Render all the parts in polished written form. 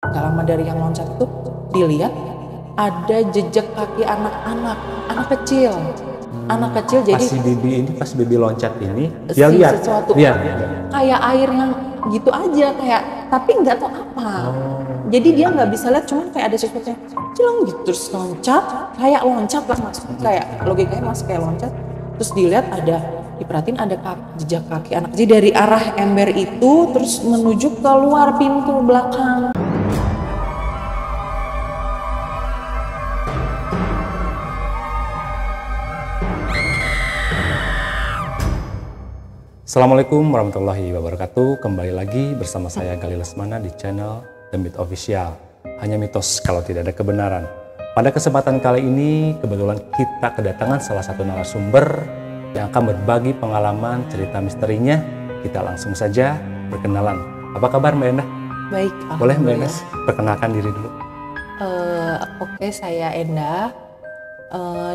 Gak lama dari yang loncat itu dilihat ada jejak kaki anak kecil. Anak kecil jadi Pas Bibi loncat ini dia lihat sesuatu kayak air yang gitu aja kayak, tapi nggak tahu apa. Jadi dia nggak bisa lihat, cuman kayak ada sesuatu yang cilong gitu, terus loncat lah, maksudnya kayak logikanya masih kayak loncat. Terus dilihat diperhatiin ada jejak kaki anak kecil dari arah ember itu terus menuju keluar pintu belakang. Assalamualaikum warahmatullahi wabarakatuh. Kembali lagi bersama saya Gali Lesmana di channel The Myth Official. Hanya mitos kalau tidak ada kebenaran. Pada kesempatan kali ini kebetulan kita kedatangan salah satu narasumber yang akan berbagi pengalaman cerita misterinya. Kita langsung saja berkenalan. Apa kabar Mbak Endah? Baik. Boleh Mbak Endah perkenalkan diri dulu? Oke, saya Endah.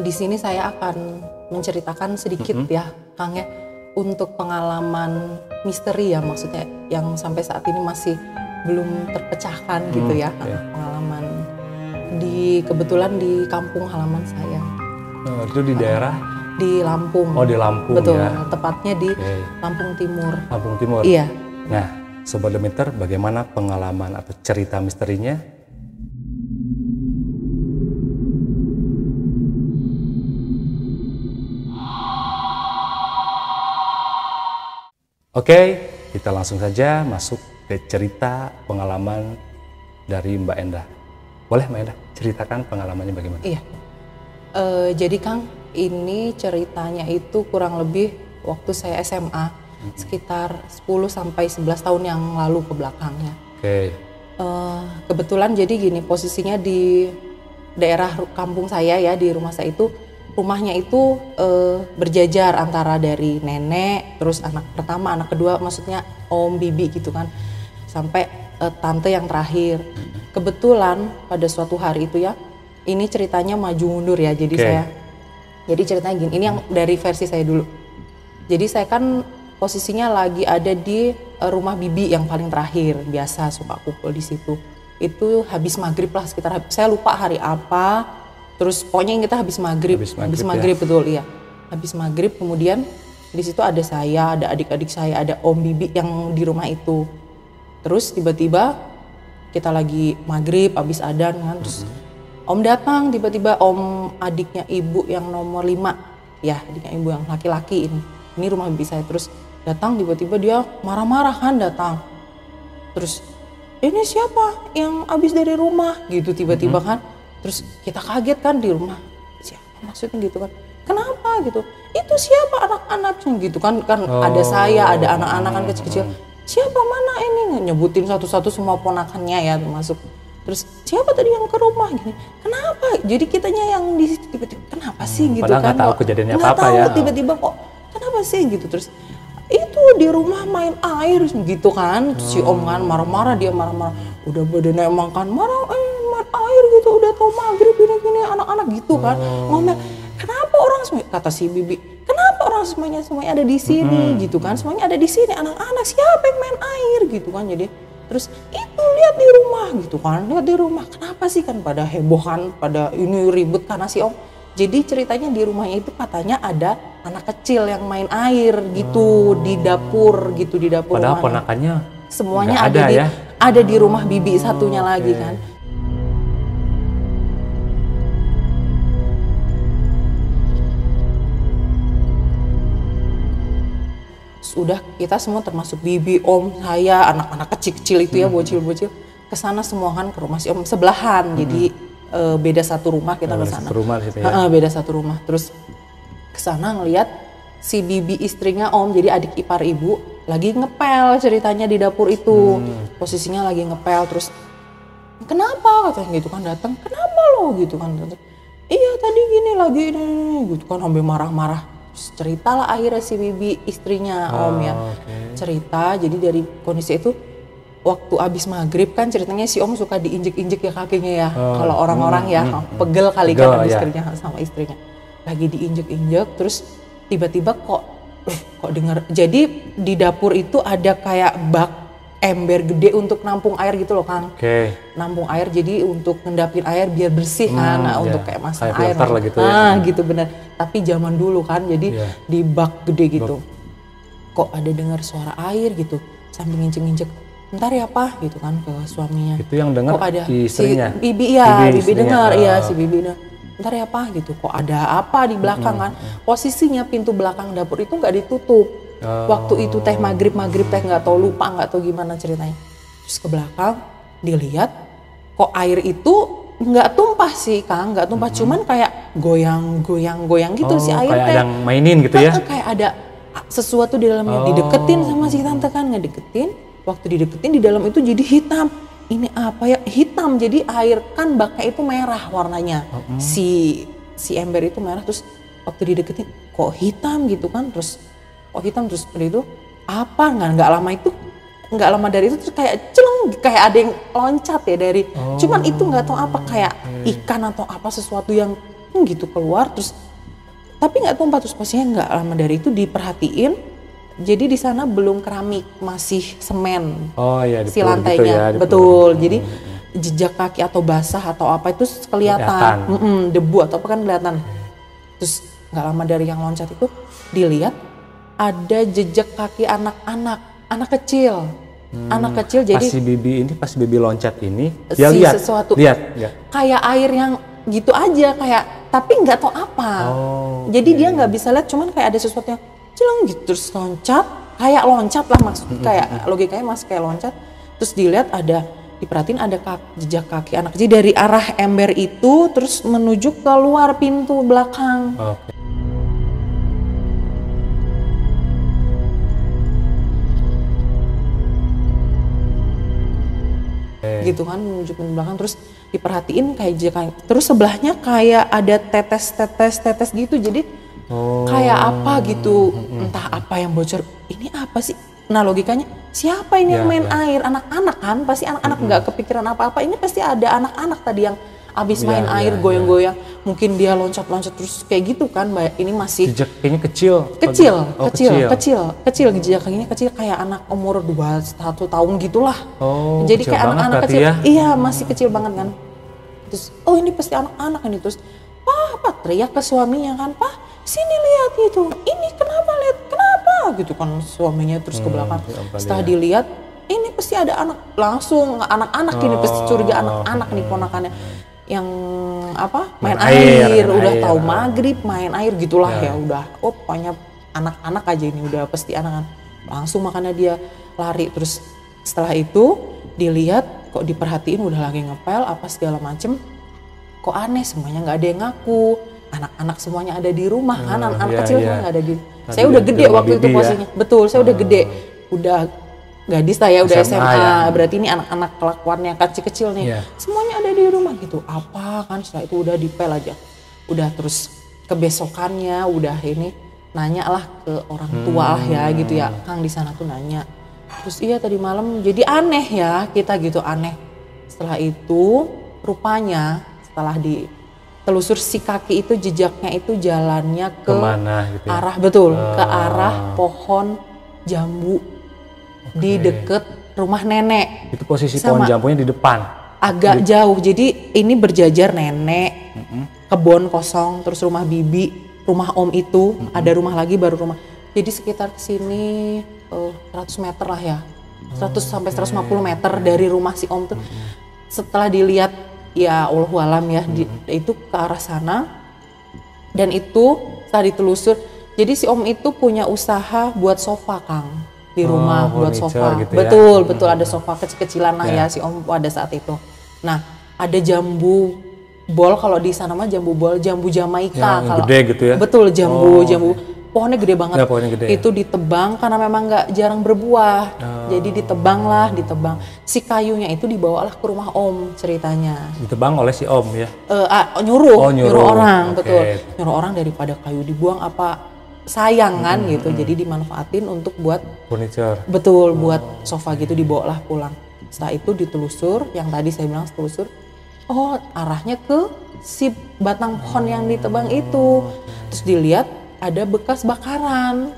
Di sini saya akan menceritakan sedikit ya, Kang ya. Untuk pengalaman misteri ya, maksudnya yang sampai saat ini masih belum terpecahkan gitu ya. Pengalaman kebetulan di kampung halaman saya. Itu di daerah? Di Lampung. Oh, di Lampung. Betul, ya. Tepatnya di Lampung Timur. Lampung Timur? Iya. Nah, Sobat Demeter, bagaimana pengalaman atau cerita misterinya? Oke, kita langsung saja masuk ke cerita pengalaman dari Mbak Endah. Boleh Mbak Endah ceritakan pengalamannya bagaimana? Iya. Jadi Kang, ini ceritanya itu kurang lebih waktu saya SMA, sekitar 10 sampai 11 tahun yang lalu ke belakangnya. Oke. Kebetulan jadi gini, posisinya di daerah kampung saya ya, di rumah saya itu, rumahnya itu berjajar antara dari nenek, terus anak pertama, anak kedua, maksudnya om, bibi gitu kan, sampai tante yang terakhir. Kebetulan pada suatu hari itu ya, ini ceritanya maju mundur ya, jadi jadi ceritanya gini, ini yang dari versi saya dulu. Jadi saya kan posisinya lagi ada di rumah bibi yang paling terakhir, biasa suka kumpul di situ. Itu habis maghrib lah, sekitar, saya lupa hari apa. Terus pokoknya kita habis maghrib ya. Betul iya. Habis maghrib kemudian di situ ada saya, ada adik-adik saya, ada om bibi yang di rumah itu. Terus tiba-tiba kita lagi maghrib, habis adzan kan, terus om datang tiba-tiba, om adiknya ibu yang nomor 5, ya adiknya ibu yang laki-laki ini. Ini rumah bibi saya, terus datang tiba-tiba dia marah-marah kan datang. Terus ini siapa yang habis dari rumah gitu tiba-tiba kan. Terus kita kaget kan di rumah, siapa maksudnya gitu kan, kenapa gitu, itu siapa anak-anak gitu kan, ada saya, ada anak-anak kan kecil-kecil, siapa mana ini, nyebutin satu-satu semua ponakannya ya termasuk. Terus siapa tadi yang ke rumah gini, kenapa, jadi kitanya yang di situ tiba-tiba kenapa sih gitu padahal kan, nggak tahu kejadiannya apa-apa ya, tiba-tiba kok kenapa sih gitu. Terus itu di rumah main air gitu kan, si om kan marah-marah, dia marah-marah, udah badannya emang kan marah, main air gitu, udah tau maghrib gini-gini anak-anak gitu kan, ngomel, kenapa orang semuanya, kata si bibi, kenapa orang semuanya ada di sini gitu kan, semuanya ada di sini anak-anak, siapa yang main air gitu kan. Jadi terus itu lihat di rumah gitu kan, lihat di rumah, kenapa sih kan, pada heboh kan, pada ini ribut karena si om. Jadi ceritanya di rumahnya itu katanya ada anak kecil yang main air gitu di dapur gitu, di dapur. Padahal ponakannya semuanya ada di rumah bibi satunya lagi kan. Udah kita semua termasuk bibi, om, saya, anak-anak kecil-kecil itu ya, bocil-bocil, kesana semua kan ke rumah si om, sebelahan. Jadi beda satu rumah kita kesana. Beda satu rumah. Terus kesana ngelihat si bibi istrinya om, jadi adik ipar ibu, lagi ngepel ceritanya di dapur itu. Posisinya lagi ngepel, terus kenapa katanya gitu kan, datang, kenapa lo gitu kan. Iya tadi gini lagi ini gitu kan, sampai marah-marah. Ceritalah akhirnya si bibi istrinya om ya, cerita. Jadi dari kondisi itu waktu abis maghrib kan ceritanya si om suka diinjek-injek ya kakinya ya, kalau orang-orang ya pegel kali kan abis kerja sama istrinya, lagi diinjek-injek. Terus tiba-tiba kok dengar, jadi di dapur itu ada kayak bak ember gede untuk nampung air gitu loh Kang. Oke. Nampung air jadi untuk ngendapin air biar bersih kan, nah, untuk kayak masang air. Filter lah gitu ya. Nah gitu bener. Tapi zaman dulu kan jadi di bak gede gitu. Kok ada dengar suara air gitu sambil nginjek-nginjek. Bentar ya Pak gitu kan ke suaminya. Itu yang dengar istrinya. Si bibi ya, bibi dengar ya si bibi dengar. Bentar ya Pak gitu. Kok ada apa di belakang kan? Posisinya pintu belakang dapur itu nggak ditutup. Waktu itu teh maghrib teh nggak tahu lupa nggak tahu gimana ceritanya. Terus ke belakang dilihat kok air itu nggak tumpah sih Kang, nggak tumpah cuman kayak goyang gitu si air kayak teh. ada yang mainin gitu ya? Kayak ada sesuatu di dalamnya dideketin sama si tante kan ngedeketin. Waktu dideketin di dalam itu jadi hitam. Ini apa ya? Hitam. Jadi air kan baknya itu merah warnanya. Si ember itu merah terus waktu dideketin kok hitam gitu kan. Terus kok hitam terus dari itu apa nggak lama dari itu terus kayak celeng kayak ada yang loncat ya dari cuman itu nggak tahu apa kayak ikan atau apa sesuatu yang gitu keluar terus tapi nggak tumpah terus pastinya nggak lama dari itu diperhatiin. Jadi di sana belum keramik, masih semen. Oh iya, si lantainya. Gitu ya, betul. Jadi jejak kaki atau basah atau apa itu kelihatan. Debu atau apa kan kelihatan. Terus nggak lama dari yang loncat itu dilihat ada jejak kaki anak kecil. Anak kecil jadi pas bibi loncat ini dia lihat sesuatu. Lihat. Kayak air yang gitu aja kayak tapi nggak tahu apa. Jadi dia nggak bisa lihat cuman kayak ada sesuatu yang celeng gitu terus loncat lah maksudnya kayak logikanya mas kayak loncat terus dilihat ada diperhatiin ada jejak kaki anak kecil dari arah ember itu terus menuju keluar pintu belakang. Gitu kan menuju pintu belakang terus diperhatiin kayak jejak kaki terus sebelahnya kayak ada tetes gitu jadi kayak apa gitu entah apa yang bocor ini apa sih nah logikanya siapa ini yang main air anak-anak kan pasti anak-anak nggak kepikiran apa-apa ini pasti ada anak-anak tadi yang abis main air goyang-goyang mungkin dia loncat-loncat terus kayak gitu kan ini masih jejak kakinya kecil jejak kakinya kecil kayak anak umur 21 tahun gitulah jadi kayak anak-anak kecil iya masih kecil banget kan terus ini pasti anak-anak ini terus Pak teriak ke suaminya kan Pak sini lihat gitu ini kenapa gitu kan suaminya terus ke belakang setelah dilihat ini pasti ada anak langsung anak-anak ini pasti curiga anak-anak nih ponakannya yang apa main air udah tahu maghrib main air gitulah ya udah pokoknya anak-anak aja ini udah pasti anak-anak langsung makanya dia lari terus setelah itu dilihat kok diperhatiin udah lagi ngepel apa segala macem kok aneh semuanya nggak ada yang ngaku anak-anak semuanya ada di rumah kan anak-anak kecil semuanya nggak ada di saya udah gede waktu itu posisinya betul saya udah gede udah gadis saya udah SMA berarti ini anak-anak kelakuannya kecil-kecil nih semuanya ada di rumah gitu apa kan setelah itu udah dipel aja udah terus kebesokannya udah ini nanya lah ke orang tua lah ya gitu ya Kang di sana tuh nanya terus iya tadi malam jadi aneh ya kita gitu aneh setelah itu rupanya setelah ditelusur si kaki itu jejaknya itu jalannya ke kemana gitu ya? Arah betul ke arah pohon jambu di deket rumah nenek. Itu posisi pohon jambunya di depan. Agak jauh jadi ini berjajar nenek, kebun kosong terus rumah bibi, rumah om itu ada rumah lagi baru rumah. Jadi sekitar sini 100 meter lah ya, 100 sampai 150 meter dari rumah si om tuh. Setelah dilihat ya Allahualam ya itu ke arah sana dan itu setelah ditelusur jadi si om itu punya usaha buat sofa Kang di rumah buat sofa gitu betul ya? Betul ada sofa kecil-kecilan lah ya si om pada saat itu nah ada jambu bol kalau di sana mah jambu bol jambu Jamaika kalau gede gitu ya betul jambu pohonnya gede banget ya, pohonnya gede. Itu ditebang karena memang nggak jarang berbuah jadi ditebang si kayunya itu dibawalah ke rumah om ceritanya ditebang oleh si om ya nyuruh orang betul nyuruh orang daripada kayu dibuang apa sayang kan gitu jadi dimanfaatin untuk buat furniture betul buat sofa gitu dibawalah pulang setelah itu ditelusur yang tadi saya bilang telusur arahnya ke si batang pohon yang ditebang itu terus dilihat ada bekas bakaran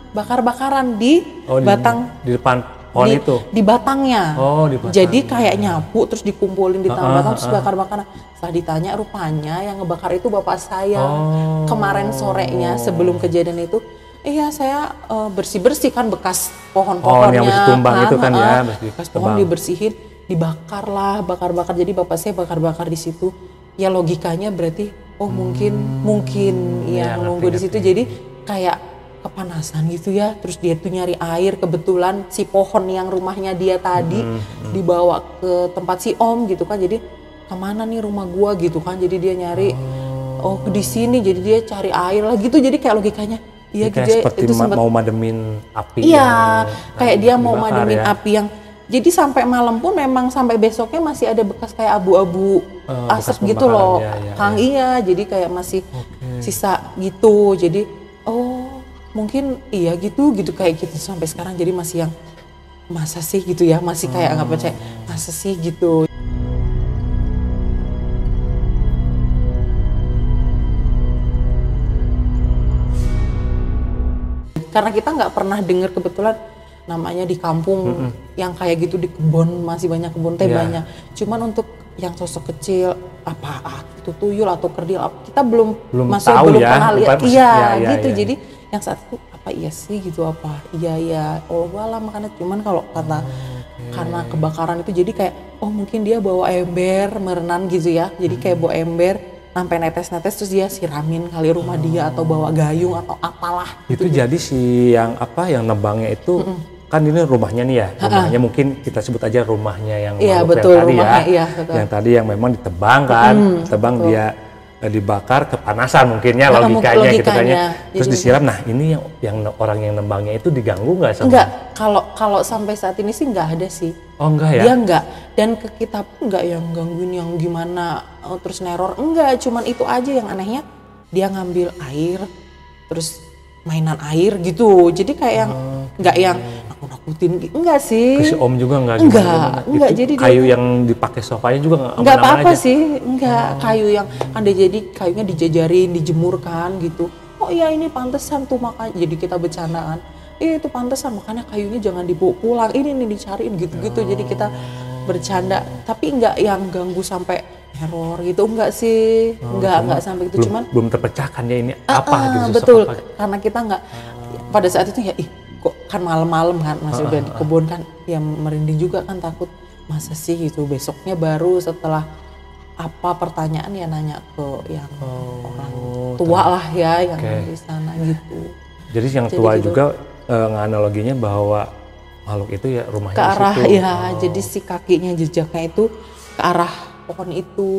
di batang di depan pohon itu? Di batangnya. Oh, di batang. Jadi kayak nyapu terus dikumpulin di tengah batang terus bakar-bakar. Setelah ditanya rupanya yang ngebakar itu bapak saya. Kemarin sorenya sebelum kejadian itu, iya saya bersih-bersih kan bekas pohon-pohonnya. Pohon yang masih tumbang itu kan ya, bekas pohon dibersihin, dibakar lah, bakar-bakar. Jadi bapak saya bakar-bakar di situ. Ya logikanya berarti mungkin yang nunggu di situ. Jadi kayak kepanasan gitu ya, terus dia tuh nyari air, kebetulan si pohon yang rumahnya dia tadi dibawa ke tempat si om gitu kan, jadi kemana nih rumah gua gitu kan, jadi dia nyari di sini, jadi dia cari air lah gitu, jadi kayak logikanya iya gitu ya, seperti itu sempat mau mademin api. Iya, kayak dia mau dibakar, mademin api yang jadi sampai malam pun memang sampai besoknya masih ada bekas kayak abu-abu asap gitu loh, Kang. Iya, jadi kayak masih sisa gitu, jadi mungkin iya gitu kayak gitu sampai sekarang, jadi masih yang masa sih gitu ya, masih kayak nggak percaya masa sih gitu. Karena kita nggak pernah dengar, kebetulan namanya di kampung yang kayak gitu, di kebun masih banyak kebun teh banyak. Cuman untuk yang sosok kecil apa itu tuyul atau kerdil kita belum tahu belum ya, pernah lihat. Gitu. Ya. Jadi yang saat itu apa iya sih gitu, apa iya Allah makanya. Cuman kalau kata karena kebakaran itu jadi kayak mungkin dia bawa ember merenan gitu ya, jadi kayak bawa ember sampai netes-netes terus dia siramin kali rumah dia, atau bawa gayung atau apalah itu gitu. Jadi si yang nebangnya itu kan ini rumahnya nih ya, rumahnya mungkin kita sebut aja rumahnya yang betul, yang tadi rumahnya, ya, yang tadi yang memang ditebang kan, betul. Dia dibakar kepanasan mungkin ya, logikanya gitu kan ya, terus disiram. Nah ini yang orang yang nembangnya itu diganggu nggak sama? Enggak, kalau sampai saat ini sih nggak ada sih. Oh enggak ya? Dia enggak, dan ke kita pun enggak yang gangguin yang gimana terus neror, enggak, cuman itu aja yang anehnya, dia ngambil air terus mainan air gitu, jadi kayak yang enggak yang nakutin gitu, enggak sih. Si om juga enggak jadi kayu yang dipakai sofanya juga enggak apa-apa sih, enggak. Kayu yang kan dia jadi kayunya dijajarin, dijemurkan gitu. Oh iya ini pantesan tuh, makanya jadi kita bercandaan. Itu pantesan makanya kayunya jangan dibawa pulang, ini nih dicariin gitu-gitu. Jadi kita bercanda, tapi enggak yang ganggu sampai teror gitu, enggak sih. Enggak sampai gitu, cuman belum terpecahkan ya ini apa gitu. Betul, karena kita enggak pada saat itu ya kok kan malam-malam kan masih udah di kebun kan, ya merinding juga kan, takut masa sih gitu. Besoknya baru setelah pertanyaan ya nanya ke yang orang tua lah ya yang di sana gitu. Jadi yang tua gitu. Juga nganaloginya bahwa makhluk itu ya rumahnya ke arah di situ. Jadi si kakinya jejaknya itu ke arah pohon itu.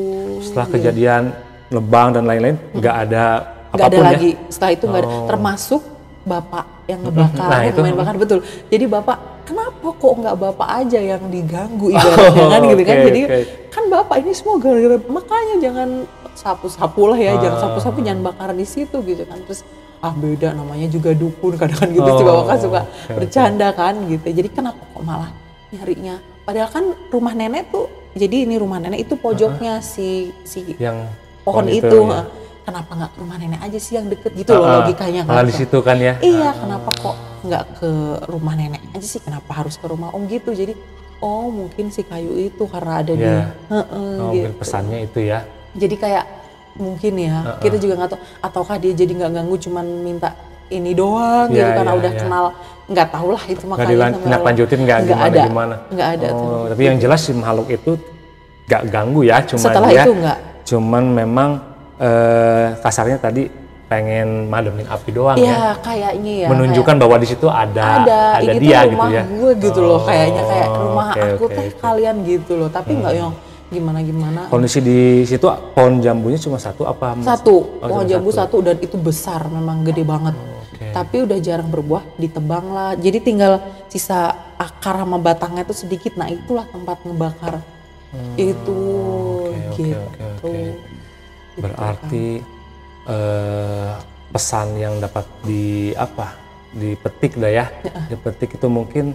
Setelah kejadian nebang dan lain-lain nggak ada apapun, nggak ada lagi. Setelah itu nggak ada, termasuk bapak yang ngebakar, yang main bakar, betul. Jadi bapak, kenapa kok nggak bapak aja yang diganggu ibaratnya kan gitu kan. Jadi kan bapak ini semua gara-gara, makanya jangan sapu-sapu lah ya, jangan sapu-sapu, jangan bakar di situ gitu kan. Terus beda, namanya juga dukun kadang-kadang gitu sih, bapak kan suka bercanda kan gitu. Jadi kenapa kok malah nyarinya, padahal kan rumah nenek tuh, jadi ini rumah nenek itu pojoknya si yang pohon itu ya. Kenapa nggak ke rumah nenek aja sih yang deket gitu loh, logikanya kan. Di situ kan ya. Iya, kenapa kok nggak ke rumah nenek aja sih, kenapa harus ke rumah om gitu. Jadi mungkin si kayu itu karena ada di gitu. Mungkin pesannya itu ya. Jadi kayak mungkin ya, kita juga nggak tahu, ataukah dia jadi nggak ganggu, cuman minta ini doang gitu karena udah kenal, nggak tahu lah itu makanya. Nggak lanjutin nggak gimana. Nggak ada. Tapi yang jelas si makhluk itu nggak ganggu ya, cuman setelah dia, itu nggak. Cuman memang kasarnya tadi pengen mademin api doang ya. Kayaknya ya. Menunjukkan bahwa di situ ada ini dia tuh rumah gitu ya. Gue gitu loh, kayaknya kayak rumah aku kalian gitu loh, tapi nggak yang gimana. Kondisi di situ pohon jambunya cuma satu apa? Satu, pohon jambu satu, dan itu besar, memang gede banget. Tapi udah jarang berbuah, ditebang lah. Jadi tinggal sisa akar sama batangnya itu sedikit. Nah itulah tempat ngebakar. Itu gitu. Berarti pesan yang dapat dipetik dah ya. Dipetik itu mungkin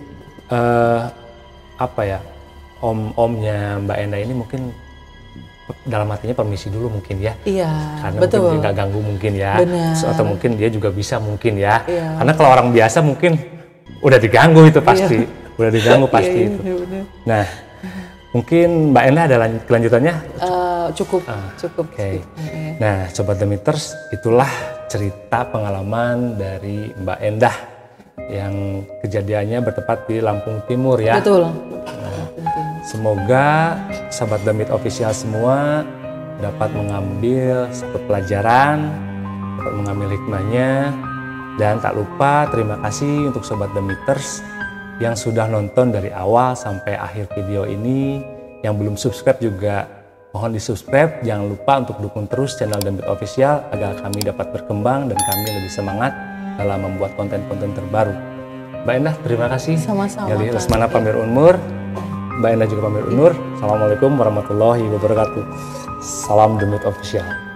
om-omnya Mbak Enda ini mungkin dalam hatinya permisi dulu mungkin ya. Iya, karena betul. mungkin dia nggak ganggu mungkin ya. Benar. Atau mungkin dia juga bisa mungkin ya. Karena kalau orang biasa mungkin udah diganggu itu pasti. udah diganggu pasti Iya, itu. bener-bener. Nah, mungkin Mbak Endah ada kelanjutannya? Cukup. Oke. sih. Iya. Nah, Sobat Demiters, itulah cerita pengalaman dari Mbak Endah yang kejadiannya bertepat di Lampung Timur ya. Betul. Semoga Sobat Demit Official semua dapat mengambil satu pelajaran, dapat mengambil hikmahnya, dan tak lupa terima kasih untuk Sobat Demiters yang sudah nonton dari awal sampai akhir video ini. Yang belum subscribe juga mohon di subscribe. Jangan lupa untuk dukung terus channel Demit Official agar kami dapat berkembang dan kami lebih semangat dalam membuat konten-konten terbaru. Mbak Endah, terima kasih. Sama-sama, Gali Kak. Lesmana pamir undur. Mbak Endah juga pamir undur. Assalamualaikum warahmatullahi wabarakatuh. Salam Demit Official.